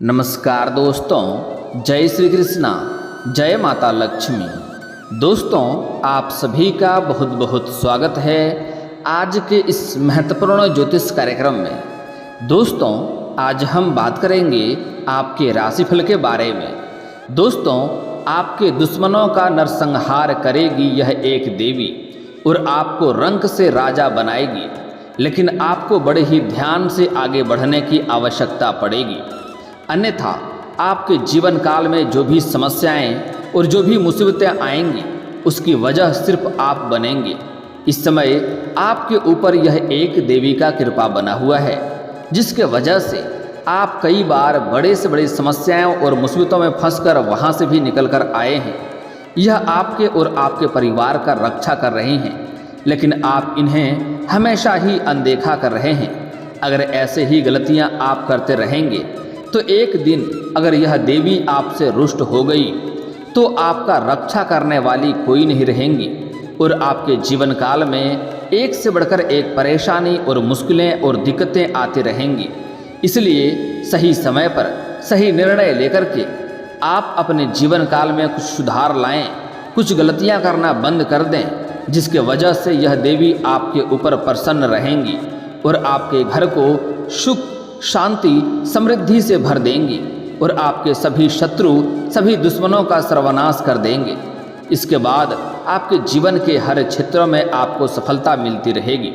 नमस्कार दोस्तों, जय श्री कृष्णा, जय माता लक्ष्मी। दोस्तों, आप सभी का बहुत बहुत स्वागत है आज के इस महत्वपूर्ण ज्योतिष कार्यक्रम में। दोस्तों, आज हम बात करेंगे आपके राशिफल के बारे में। दोस्तों, आपके दुश्मनों का नरसंहार करेगी यह एक देवी और आपको रंक से राजा बनाएगी, लेकिन आपको बड़े ही ध्यान से आगे बढ़ने की आवश्यकता पड़ेगी, अन्यथा आपके जीवन काल में जो भी समस्याएं और जो भी मुसीबतें आएंगी उसकी वजह सिर्फ आप बनेंगे। इस समय आपके ऊपर यह एक देवी का कृपा बना हुआ है, जिसके वजह से आप कई बार बड़े से बड़ी समस्याओं और मुसीबतों में फंसकर वहां से भी निकल कर आए हैं। यह आपके और आपके परिवार का रक्षा कर रही हैं, लेकिन आप इन्हें हमेशा ही अनदेखा कर रहे हैं। अगर ऐसे ही गलतियां आप करते रहेंगे तो एक दिन अगर यह देवी आपसे रुष्ट हो गई तो आपका रक्षा करने वाली कोई नहीं रहेंगी और आपके जीवन काल में एक से बढ़कर एक परेशानी और मुश्किलें और दिक्कतें आती रहेंगी। इसलिए सही समय पर सही निर्णय लेकर के आप अपने जीवन काल में कुछ सुधार लाएं, कुछ गलतियां करना बंद कर दें, जिसके वजह से यह देवी आपके ऊपर प्रसन्न रहेंगी और आपके घर को सुख शांति समृद्धि से भर देंगी और आपके सभी शत्रु सभी दुश्मनों का सर्वनाश कर देंगे। इसके बाद आपके जीवन के हर क्षेत्रों में आपको सफलता मिलती रहेगी।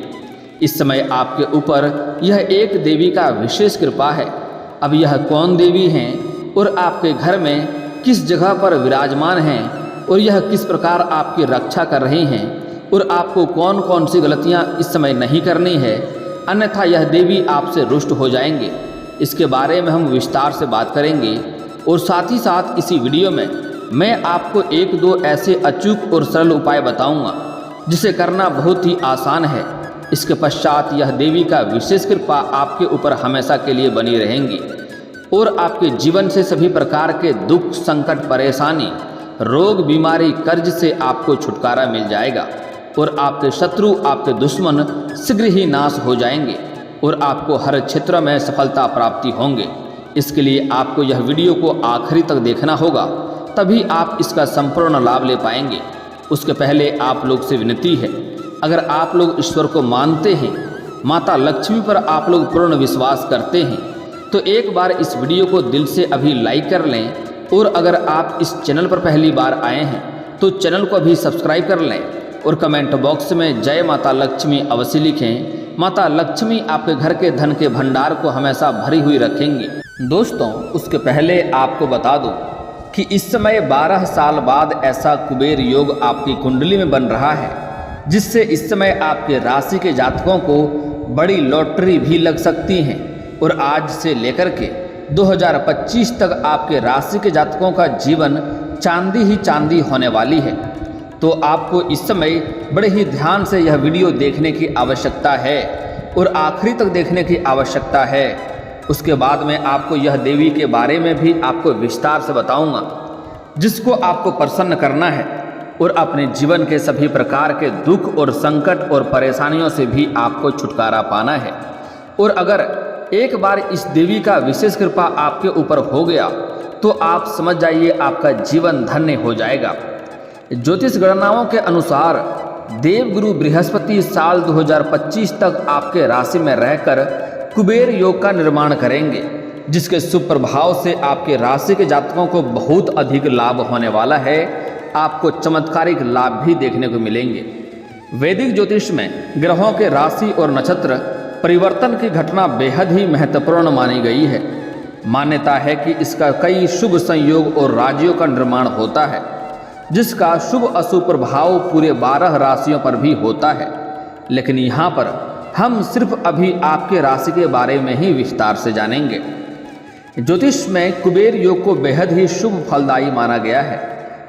इस समय आपके ऊपर यह एक देवी का विशेष कृपा है। अब यह कौन देवी हैं और आपके घर में किस जगह पर विराजमान हैं और यह किस प्रकार आपकी रक्षा कर रही हैं और आपको कौन कौन सी गलतियां इस समय नहीं करनी है, अन्यथा यह देवी आपसे रुष्ट हो जाएंगे, इसके बारे में हम विस्तार से बात करेंगे। और साथ ही साथ इसी वीडियो में मैं आपको एक दो ऐसे अचूक और सरल उपाय बताऊंगा जिसे करना बहुत ही आसान है। इसके पश्चात यह देवी का विशेष कृपा आपके ऊपर हमेशा के लिए बनी रहेंगी और आपके जीवन से सभी प्रकार के दुख, संकट, परेशानी, रोग, बीमारी, कर्ज से आपको छुटकारा मिल जाएगा और आपके शत्रु, आपके दुश्मन शीघ्र ही नाश हो जाएंगे और आपको हर क्षेत्र में सफलता प्राप्ति होंगे। इसके लिए आपको यह वीडियो को आखिरी तक देखना होगा, तभी आप इसका संपूर्ण लाभ ले पाएंगे। उसके पहले आप लोग से विनती है, अगर आप लोग ईश्वर को मानते हैं, माता लक्ष्मी पर आप लोग पूर्ण विश्वास करते हैं, तो एक बार इस वीडियो को दिल से अभी लाइक कर लें और अगर आप इस चैनल पर पहली बार आए हैं तो चैनल को अभी सब्सक्राइब कर लें और कमेंट बॉक्स में जय माता लक्ष्मी अवश्य लिखें। माता लक्ष्मी आपके घर के धन के भंडार को हमेशा भरी हुई रखेंगी। दोस्तों, उसके पहले आपको बता दूं कि इस समय 12 साल बाद ऐसा कुबेर योग आपकी कुंडली में बन रहा है, जिससे इस समय आपके राशि के जातकों को बड़ी लॉटरी भी लग सकती है और आज से लेकर के 2025 तक आपके राशि के जातकों का जीवन चांदी ही चांदी होने वाली है। तो आपको इस समय बड़े ही ध्यान से यह वीडियो देखने की आवश्यकता है और आखिरी तक देखने की आवश्यकता है। उसके बाद में आपको यह देवी के बारे में भी आपको विस्तार से बताऊंगा, जिसको आपको प्रसन्न करना है और अपने जीवन के सभी प्रकार के दुख और संकट और परेशानियों से भी आपको छुटकारा पाना है। और अगर एक बार इस देवी का विशेष कृपा आपके ऊपर हो गया तो आप समझ जाइए आपका जीवन धन्य हो जाएगा। ज्योतिष गणनाओं के अनुसार देवगुरु बृहस्पति साल 2025 तक आपके राशि में रहकर कुबेर योग का निर्माण करेंगे, जिसके शुभ प्रभाव से आपके राशि के जातकों को बहुत अधिक लाभ होने वाला है। आपको चमत्कारिक लाभ भी देखने को मिलेंगे। वैदिक ज्योतिष में ग्रहों के राशि और नक्षत्र परिवर्तन की घटना बेहद ही महत्वपूर्ण मानी गई है। मान्यता है कि इसका कई शुभ संयोग और राज्यों का निर्माण होता है, जिसका शुभ अशुभ प्रभाव पूरे 12 राशियों पर भी होता है। लेकिन यहाँ पर हम सिर्फ अभी आपके राशि के बारे में ही विस्तार से जानेंगे। ज्योतिष में कुबेर योग को बेहद ही शुभ फलदायी माना गया है।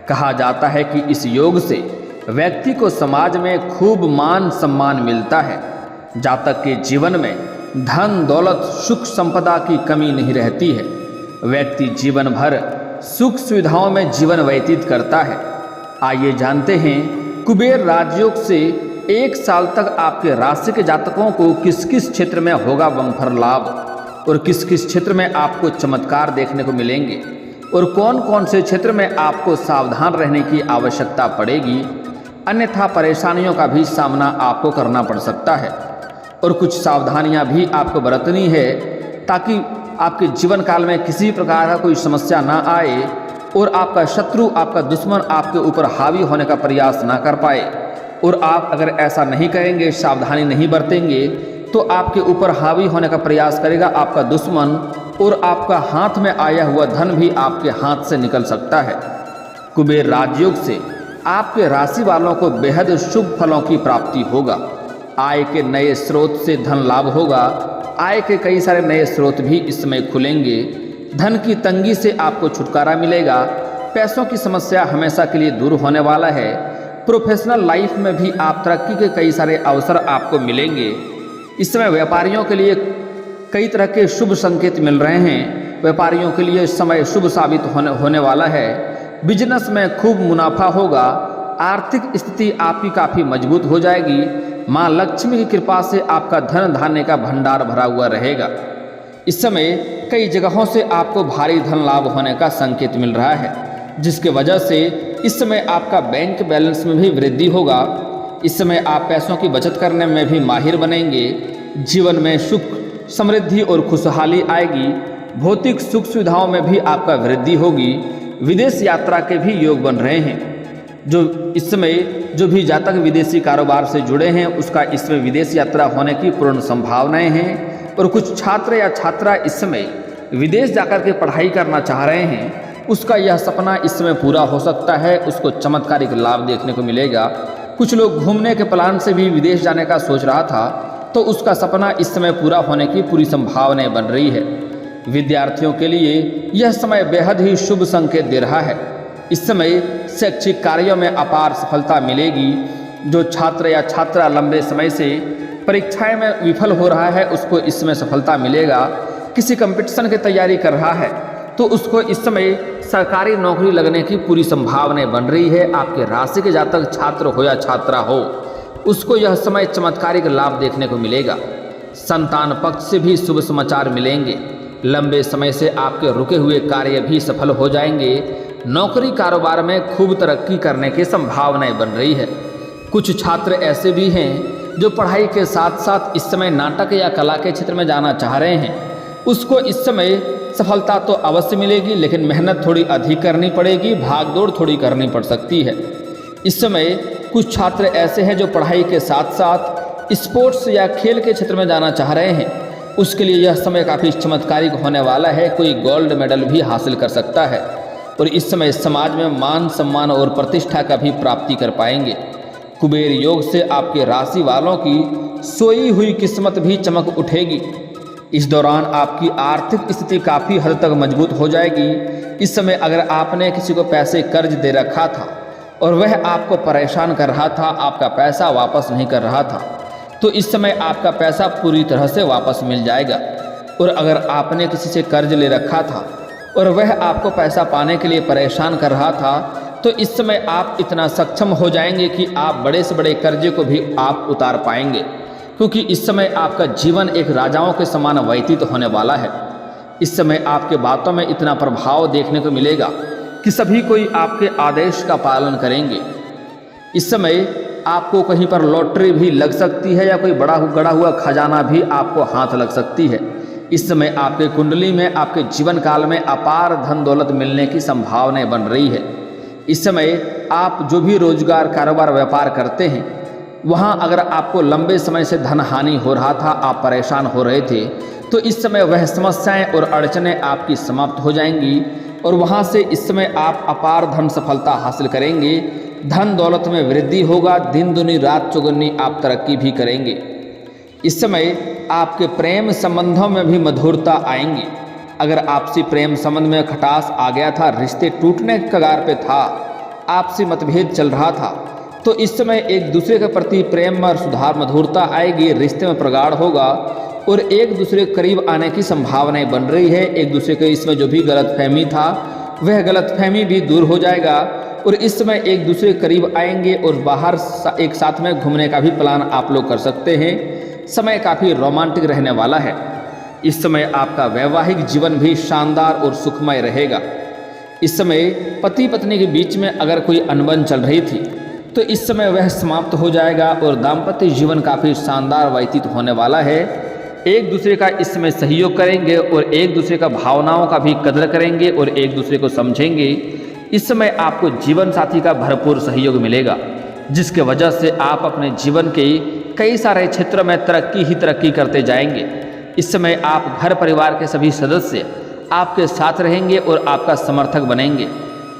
कहा जाता है कि इस योग से व्यक्ति को समाज में खूब मान सम्मान मिलता है। जातक के जीवन में धन, दौलत, सुख, संपदा की कमी नहीं रहती है। व्यक्ति जीवन भर सुख सुविधाओं में जीवन व्यतीत करता है। आइए जानते हैं कुबेर राजयोग से 1 साल तक आपके राशि के जातकों को किस किस क्षेत्र में होगा बम्पर लाभ और किस किस क्षेत्र में आपको चमत्कार देखने को मिलेंगे और कौन कौन से क्षेत्र में आपको सावधान रहने की आवश्यकता पड़ेगी, अन्यथा परेशानियों का भी सामना आपको करना पड़ सकता है। और कुछ सावधानियां भी आपको बरतनी है ताकि आपके जीवन काल में किसी प्रकार का कोई समस्या ना आए और आपका शत्रु, आपका दुश्मन आपके ऊपर हावी होने का प्रयास ना कर पाए। और आप अगर ऐसा नहीं करेंगे, सावधानी नहीं बरतेंगे, तो आपके ऊपर हावी होने का प्रयास करेगा आपका दुश्मन और आपका हाथ में आया हुआ धन भी आपके हाथ से निकल सकता है। कुबेर राजयोग से आपके राशि वालों को बेहद शुभ फलों की प्राप्ति होगा। आय के नए स्रोत से धन लाभ होगा। आय के कई सारे नए स्रोत भी इस समय खुलेंगे। धन की तंगी से आपको छुटकारा मिलेगा। पैसों की समस्या हमेशा के लिए दूर होने वाला है। प्रोफेशनल लाइफ में भी आप तरक्की के कई सारे अवसर आपको मिलेंगे। इस समय व्यापारियों के लिए कई तरह के शुभ संकेत मिल रहे हैं। व्यापारियों के लिए इस समय शुभ साबित होने वाला है। बिजनेस में खूब मुनाफा होगा। आर्थिक स्थिति आपकी काफ़ी मजबूत हो जाएगी। माँ लक्ष्मी की कृपा से आपका धन धान्य का भंडार भरा हुआ रहेगा। इस समय कई जगहों से आपको भारी धन लाभ होने का संकेत मिल रहा है, जिसके वजह से इस समय आपका बैंक बैलेंस में भी वृद्धि होगा। इस समय आप पैसों की बचत करने में भी माहिर बनेंगे। जीवन में सुख, समृद्धि और खुशहाली आएगी। भौतिक सुख सुविधाओं में भी आपका वृद्धि होगी। विदेश यात्रा के भी योग बन रहे हैं। जो इस समय जो भी जातक विदेशी कारोबार से जुड़े हैं, उसका इसमें विदेश यात्रा होने की पूर्ण संभावनाएं हैं। और कुछ छात्र या छात्रा इस समय विदेश जाकर के पढ़ाई करना चाह रहे हैं, उसका यह सपना इस समय पूरा हो सकता है। उसको चमत्कारिक लाभ देखने को मिलेगा। कुछ लोग घूमने के प्लान से भी विदेश जाने का सोच रहा था, तो उसका सपना इस समय पूरा होने की पूरी संभावनाएं बन रही है। विद्यार्थियों के लिए यह समय बेहद ही शुभ संकेत दे रहा है। इस समय शैक्षिक कार्यों में अपार सफलता मिलेगी। जो छात्र या छात्रा लंबे समय से परीक्षाएं में विफल हो रहा है, उसको इस समय सफलता मिलेगा। किसी कंपटीशन की तैयारी कर रहा है, तो उसको इस समय सरकारी नौकरी लगने की पूरी संभावनाएं बन रही है। आपके राशि के जातक छात्र हो या छात्रा हो, उसको यह समय चमत्कारिक लाभ देखने को मिलेगा। संतान पक्ष से भी शुभ समाचार मिलेंगे। लंबे समय से आपके रुके हुए कार्य भी सफल हो जाएंगे। नौकरी कारोबार में खूब तरक्की करने की संभावनाएं बन रही है। कुछ छात्र ऐसे भी हैं जो पढ़ाई के साथ साथ इस समय नाटक या कला के क्षेत्र में जाना चाह रहे हैं, उसको इस समय सफलता तो अवश्य मिलेगी, लेकिन मेहनत थोड़ी अधिक करनी पड़ेगी, भागदौड़ थोड़ी करनी पड़ सकती है। इस समय कुछ छात्र ऐसे हैं जो पढ़ाई के साथ साथ स्पोर्ट्स या खेल के क्षेत्र में जाना चाह रहे हैं, उसके लिए यह समय काफ़ी चमत्कारिक होने वाला है। कोई गोल्ड मेडल भी हासिल कर सकता है और इस समय समाज में मान सम्मान और प्रतिष्ठा का भी प्राप्ति कर पाएंगे। कुबेर योग से आपके राशि वालों की सोई हुई किस्मत भी चमक उठेगी। इस दौरान आपकी आर्थिक स्थिति काफ़ी हद तक मजबूत हो जाएगी। इस समय अगर आपने किसी को पैसे कर्ज दे रखा था और वह आपको परेशान कर रहा था, आपका पैसा वापस नहीं कर रहा था, तो इस समय आपका पैसा पूरी तरह से वापस मिल जाएगा। और अगर आपने किसी से कर्ज ले रखा था और वह आपको पैसा पाने के लिए परेशान कर रहा था, तो इस समय आप इतना सक्षम हो जाएंगे कि आप बड़े से बड़े कर्जे को भी आप उतार पाएंगे, क्योंकि इस समय आपका जीवन एक राजाओं के समान व्यतीत होने वाला है। इस समय आपके बातों में इतना प्रभाव देखने को मिलेगा कि सभी कोई आपके आदेश का पालन करेंगे। इस समय आपको कहीं पर लॉटरी भी लग सकती है या कोई बड़ा गड़ा हुआ खजाना भी आपको हाथ लग सकती है। इस समय आपके कुंडली में, आपके जीवन काल में अपार धन दौलत मिलने की संभावनाएं बन रही है। इस समय आप जो भी रोजगार, कारोबार, व्यापार करते हैं, वहाँ अगर आपको लंबे समय से धन हानि हो रहा था, आप परेशान हो रहे थे, तो इस समय वह समस्याएं और अड़चनें आपकी समाप्त हो जाएंगी और वहाँ से इस समय आप अपार धन सफलता हासिल करेंगे। धन दौलत में वृद्धि होगा। दिन दुनी रात चौगुनी आप तरक्की भी करेंगे। इस समय आपके प्रेम संबंधों में भी मधुरता आएंगी। अगर आपसी प्रेम संबंध में खटास आ गया था, रिश्ते टूटने के कगार पे था, आपसी मतभेद चल रहा था, तो इस समय एक दूसरे के प्रति प्रेम और सुधार, मधुरता आएगी। रिश्ते में प्रगाढ़ होगा और एक दूसरे के करीब आने की संभावनाएं बन रही है। एक दूसरे के इसमें जो भी गलतफहमी था, वह गलतफहमी भी दूर हो जाएगा और इस समय एक दूसरे के करीब आएंगे और बाहर एक साथ में घूमने का भी प्लान आप लोग कर सकते हैं। समय काफ़ी रोमांटिक रहने वाला है। इस समय आपका वैवाहिक जीवन भी शानदार और सुखमय रहेगा। इस समय पति पत्नी के बीच में अगर कोई अनबन चल रही थी तो इस समय वह समाप्त हो जाएगा और दाम्पत्य जीवन काफ़ी शानदार व्यतीत होने वाला है। एक दूसरे का इस समय सहयोग करेंगे और एक दूसरे का भावनाओं का भी कदर करेंगे और एक दूसरे को समझेंगे। इस समय आपको जीवन साथी का भरपूर सहयोग मिलेगा, जिसके वजह से आप अपने जीवन के कई सारे क्षेत्र में तरक्की करते जाएंगे। इस समय आप घर परिवार के सभी सदस्य आपके साथ रहेंगे और आपका समर्थक बनेंगे।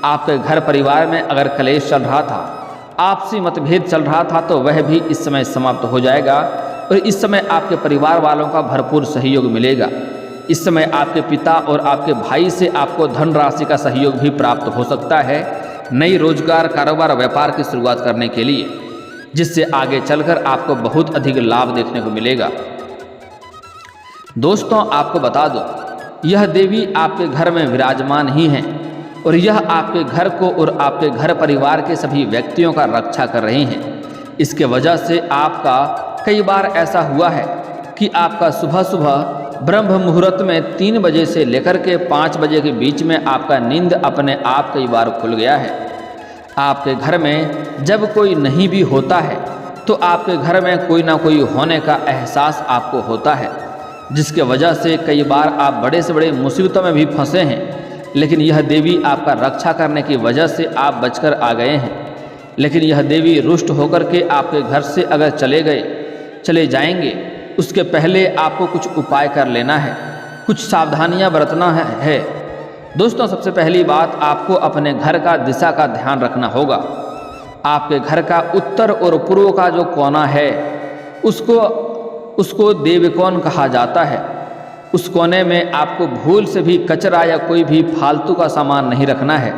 आपके घर परिवार में अगर कलेश चल रहा था, आपसी मतभेद चल रहा था, तो वह भी इस समय समाप्त हो जाएगा और इस समय आपके परिवार वालों का भरपूर सहयोग मिलेगा। इस समय आपके पिता और आपके भाई से आपको धन राशि का सहयोग भी प्राप्त हो सकता है, नई रोजगार, कारोबार, व्यापार की शुरुआत करने के लिए, जिससे आगे चलकर आपको बहुत अधिक लाभ देखने को मिलेगा। दोस्तों, आपको बता दो, यह देवी आपके घर में विराजमान ही हैं और यह आपके घर को और आपके घर परिवार के सभी व्यक्तियों का रक्षा कर रही हैं। इसके वजह से आपका कई बार ऐसा हुआ है कि आपका सुबह सुबह ब्रह्म मुहूर्त में 3 बजे से लेकर के 5 बजे के बीच में आपका नींद अपने आप कई बार खुल गया है। आपके घर में जब कोई नहीं भी होता है तो आपके घर में कोई ना कोई होने का एहसास आपको होता है, जिसके वजह से कई बार आप बड़े से बड़े मुसीबतों में भी फंसे हैं, लेकिन यह देवी आपका रक्षा करने की वजह से आप बचकर आ गए हैं। लेकिन यह देवी रुष्ट होकर के आपके घर से अगर चले जाएंगे, उसके पहले आपको कुछ उपाय कर लेना है, कुछ सावधानियां बरतना है। दोस्तों, सबसे पहली बात, आपको अपने घर का दिशा का ध्यान रखना होगा। आपके घर का उत्तर और पूर्व का जो कोना है उसको देवकोण कहा जाता है। उस कोने में आपको भूल से भी कचरा या कोई भी फालतू का सामान नहीं रखना है,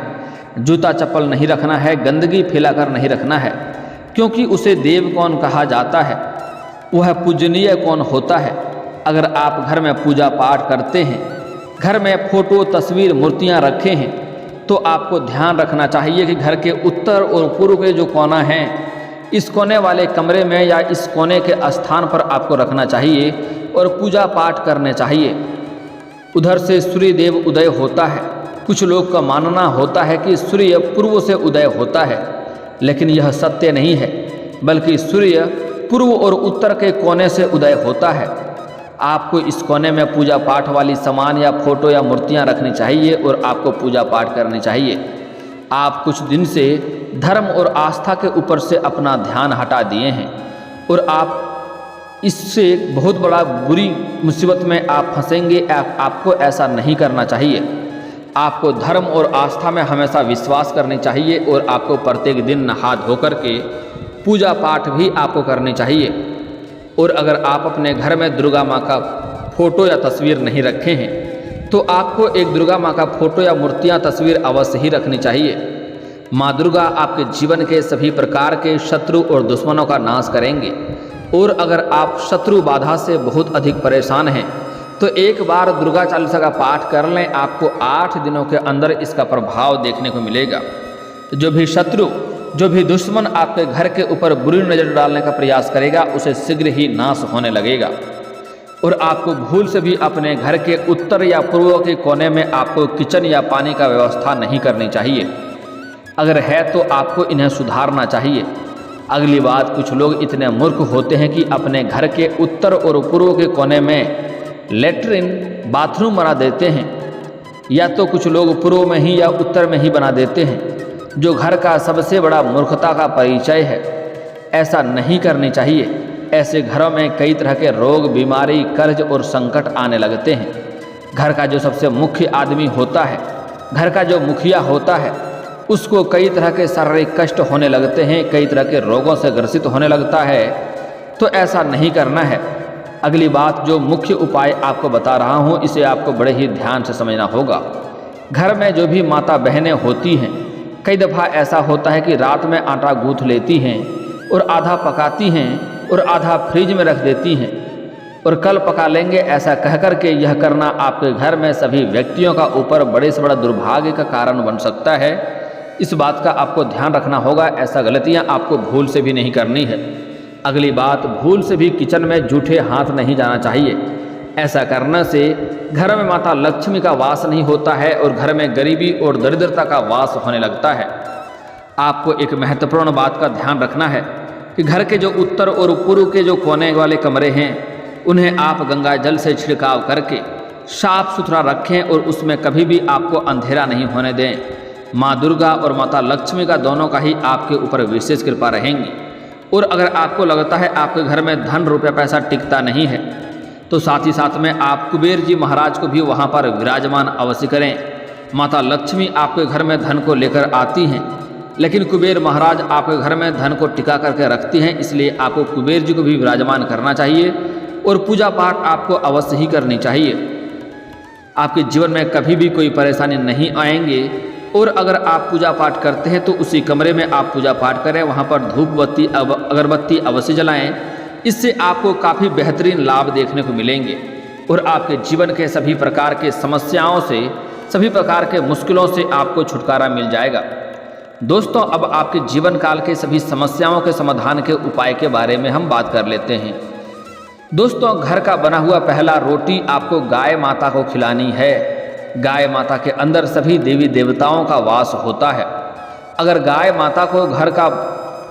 जूता चप्पल नहीं रखना है, गंदगी फैलाकर नहीं रखना है, क्योंकि उसे देवकोण कहा जाता है। वह पूजनीय कोण होता है। अगर आप घर में पूजा पाठ करते हैं, घर में फोटो, तस्वीर, मूर्तियां रखे हैं, तो आपको ध्यान रखना चाहिए कि घर के उत्तर और पूर्व के जो कोना हैं, इस कोने वाले कमरे में या इस कोने के स्थान पर आपको रखना चाहिए और पूजा पाठ करने चाहिए। उधर से सूर्य देव उदय होता है। कुछ लोग का मानना होता है कि सूर्य पूर्व से उदय होता है, लेकिन यह सत्य नहीं है, बल्कि सूर्य पूर्व और उत्तर के कोने से उदय होता है। आपको इस कोने में पूजा पाठ वाली सामान या फोटो या मूर्तियां रखनी चाहिए और आपको पूजा पाठ करनी चाहिए। आप कुछ दिन से धर्म और आस्था के ऊपर से अपना ध्यान हटा दिए हैं और आप इससे बहुत बड़ा बुरी मुसीबत में आप फंसेंगे। आपको ऐसा नहीं करना चाहिए। आपको धर्म और आस्था में हमेशा विश्वास करनी चाहिए और आपको प्रत्येक दिन नहा धो करके पूजा पाठ भी आपको करनी चाहिए। और अगर आप अपने घर में दुर्गा माँ का फोटो या तस्वीर नहीं रखे हैं, तो आपको एक दुर्गा माँ का फोटो या मूर्तियाँ, तस्वीर अवश्य ही रखनी चाहिए। माँ दुर्गा आपके जीवन के सभी प्रकार के शत्रु और दुश्मनों का नाश करेंगे। और अगर आप शत्रु बाधा से बहुत अधिक परेशान हैं, तो एक बार दुर्गा चालीसा का पाठ कर लें। आपको 8 दिनों के अंदर इसका प्रभाव देखने को मिलेगा। जो भी शत्रु, जो भी दुश्मन आपके घर के ऊपर बुरी नज़र डालने का प्रयास करेगा, उसे शीघ्र ही नाश होने लगेगा। और आपको भूल से भी अपने घर के उत्तर या पूर्व के कोने में आपको किचन या पानी का व्यवस्था नहीं करनी चाहिए। अगर है तो आपको इन्हें सुधारना चाहिए। अगली बात, कुछ लोग इतने मूर्ख होते हैं कि अपने घर के उत्तर और पूर्व के कोने में लेटरिन, बाथरूम बना देते हैं, या तो कुछ लोग पूर्व में ही या उत्तर में ही बना देते हैं, जो घर का सबसे बड़ा मूर्खता का परिचय है। ऐसा नहीं करनी चाहिए। ऐसे घरों में कई तरह के रोग, बीमारी, कर्ज और संकट आने लगते हैं। घर का जो सबसे मुख्य आदमी होता है, घर का जो मुखिया होता है, उसको कई तरह के शारीरिक कष्ट होने लगते हैं, कई तरह के रोगों से ग्रसित होने लगता है। तो ऐसा नहीं करना है। अगली बात, जो मुख्य उपाय आपको बता रहा हूँ, इसे आपको बड़े ही ध्यान से समझना होगा। घर में जो भी माता बहनें होती हैं, कई दफ़ा ऐसा होता है कि रात में आटा गूँथ लेती हैं और आधा पकाती हैं और आधा फ्रिज में रख देती हैं और कल पका लेंगे, ऐसा कह कर के यह करना आपके घर में सभी व्यक्तियों का ऊपर बड़े से बड़ा दुर्भाग्य का कारण बन सकता है। इस बात का आपको ध्यान रखना होगा। ऐसा गलतियां आपको भूल से भी नहीं करनी है। अगली बात, भूल से भी किचन में जूठे हाथ नहीं जाना चाहिए। ऐसा करने से घर में माता लक्ष्मी का वास नहीं होता है और घर में गरीबी और दरिद्रता का वास होने लगता है। आपको एक महत्वपूर्ण बात का ध्यान रखना है कि घर के जो उत्तर और पूर्व के जो कोने वाले कमरे हैं उन्हें आप गंगा जल से छिड़काव करके साफ सुथरा रखें और उसमें कभी भी आपको अंधेरा नहीं होने दें। माँ दुर्गा और माता लक्ष्मी का दोनों का ही आपके ऊपर विशेष कृपा रहेंगी। और अगर आपको लगता है आपके घर में धन रुपया पैसा टिकता नहीं है तो साथ ही साथ में आप कुबेर जी महाराज को भी वहाँ पर विराजमान अवश्य करें। माता लक्ष्मी आपके घर में धन को लेकर आती हैं, लेकिन कुबेर महाराज आपके घर में धन को टिका करके रखती हैं, इसलिए आपको कुबेर जी को भी विराजमान करना चाहिए और पूजा पाठ आपको अवश्य ही करनी चाहिए। आपके जीवन में कभी भी कोई परेशानी नहीं आएंगे। और अगर आप पूजा पाठ करते हैं तो उसी कमरे में आप पूजा पाठ करें, वहाँ पर धूप बत्ती अगरबत्ती अवश्य जलाएं। इससे आपको काफ़ी बेहतरीन लाभ देखने को मिलेंगे और आपके जीवन के सभी प्रकार के समस्याओं से, सभी प्रकार के मुश्किलों से आपको छुटकारा मिल जाएगा। दोस्तों, अब आपके जीवन काल के सभी समस्याओं के समाधान के उपाय के बारे में हम बात कर लेते हैं। दोस्तों, घर का बना हुआ पहला रोटी आपको गाय माता को खिलानी है। गाय माता के अंदर सभी देवी देवताओं का वास होता है। अगर गाय माता को घर का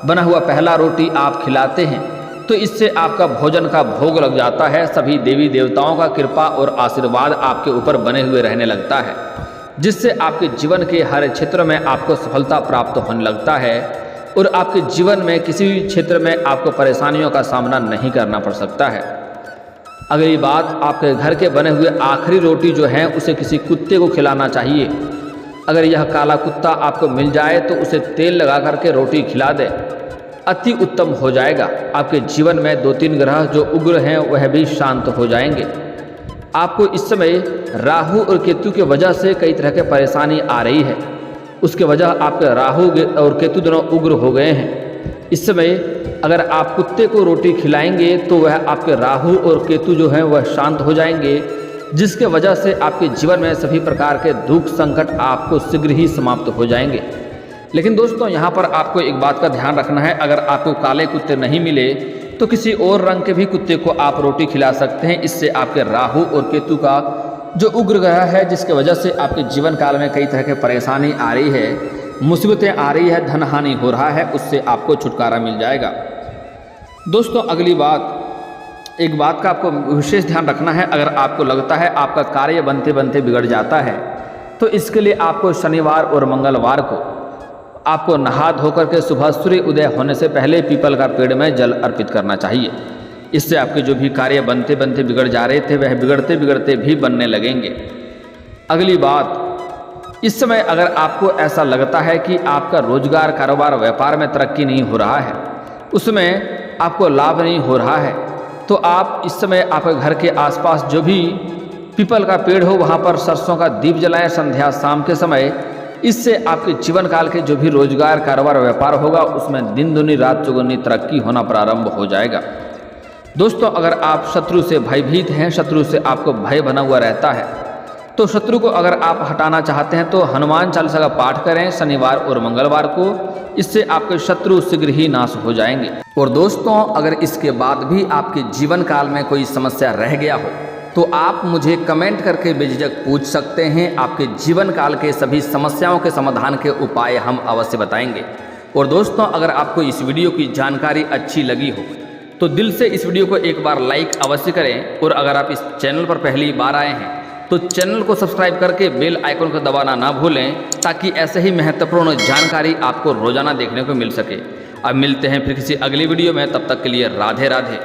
बना हुआ पहला रोटी आप खिलाते हैं तो इससे आपका भोजन का भोग लग जाता है। सभी देवी देवताओं का कृपा और आशीर्वाद आपके ऊपर बने हुए रहने लगता है, जिससे आपके जीवन के हर क्षेत्र में आपको सफलता प्राप्त होने लगता है और आपके जीवन में किसी भी क्षेत्र में आपको परेशानियों का सामना नहीं करना पड़ सकता है। अगली बात, आपके घर के बने हुए आखिरी रोटी जो है उसे किसी कुत्ते को खिलाना चाहिए। अगर यह काला कुत्ता आपको मिल जाए तो उसे तेल लगा करके रोटी खिला दे, अति उत्तम हो जाएगा। आपके जीवन में 2-3 ग्रह जो उग्र हैं वह भी शांत हो जाएंगे। आपको इस समय राहु और केतु की वजह से कई तरह के परेशानी आ रही है, उसके वजह आपके राहु और केतु दोनों उग्र हो गए हैं। इस समय अगर आप कुत्ते को रोटी खिलाएंगे तो वह आपके राहु और केतु जो हैं वह शांत हो जाएंगे, जिसके वजह से आपके जीवन में सभी प्रकार के दुख संकट आपको शीघ्र ही समाप्त हो जाएंगे। लेकिन दोस्तों, यहाँ पर आपको एक बात का ध्यान रखना है, अगर आपको काले कुत्ते नहीं मिले तो किसी और रंग के भी कुत्ते को आप रोटी खिला सकते हैं। इससे आपके राहु और केतु का जो उग्र ग्रह है, जिसके वजह से आपके जीवन काल में कई तरह के परेशानी आ रही है, मुसीबतें आ रही है, धन हानि हो रहा है, उससे आपको छुटकारा मिल जाएगा। दोस्तों, अगली बात, एक बात का आपको विशेष ध्यान रखना है। अगर आपको लगता है आपका कार्य बनते बनते बिगड़ जाता है तो इसके लिए आपको शनिवार और मंगलवार को आपको नहा धोकर के सुबह सूर्य उदय होने से पहले पीपल का पेड़ में जल अर्पित करना चाहिए। इससे आपके जो भी कार्य बनते बनते बिगड़ जा रहे थे वह बिगड़ते बिगड़ते भी बनने लगेंगे। अगली बात, इस समय अगर आपको ऐसा लगता है कि आपका रोजगार, कारोबार, व्यापार में तरक्की नहीं हो रहा है, उसमें आपको लाभ नहीं हो रहा है, तो आप इस समय आपके घर के आसपास जो भी पीपल का पेड़ हो वहाँ पर सरसों का दीप जलाएं संध्या शाम के समय। इससे आपके जीवन काल के जो भी रोजगार, कारोबार, व्यापार होगा उसमें दिन दुनी रात चौगुनी तरक्की होना प्रारंभ हो जाएगा। दोस्तों, अगर आप शत्रु से भयभीत हैं, शत्रु से आपको भय बना हुआ रहता है, तो शत्रु को अगर आप हटाना चाहते हैं तो हनुमान चालीसा का पाठ करें शनिवार और मंगलवार को। इससे आपके शत्रु शीघ्र ही नाश हो जाएंगे। और दोस्तों, अगर इसके बाद भी आपके जीवन काल में कोई समस्या रह गया हो तो आप मुझे कमेंट करके बेझिझक पूछ सकते हैं। आपके जीवन काल के सभी समस्याओं के समाधान के उपाय हम अवश्य बताएंगे। और दोस्तों, अगर आपको इस वीडियो की जानकारी अच्छी लगी हो तो दिल से इस वीडियो को एक बार लाइक अवश्य करें। और अगर आप इस चैनल पर पहली बार आए हैं तो चैनल को सब्सक्राइब करके बेल आइकन को दबाना ना भूलें, ताकि ऐसे ही महत्वपूर्ण जानकारी आपको रोजाना देखने को मिल सके। अब मिलते हैं फिर किसी अगली वीडियो में, तब तक के लिए राधे राधे।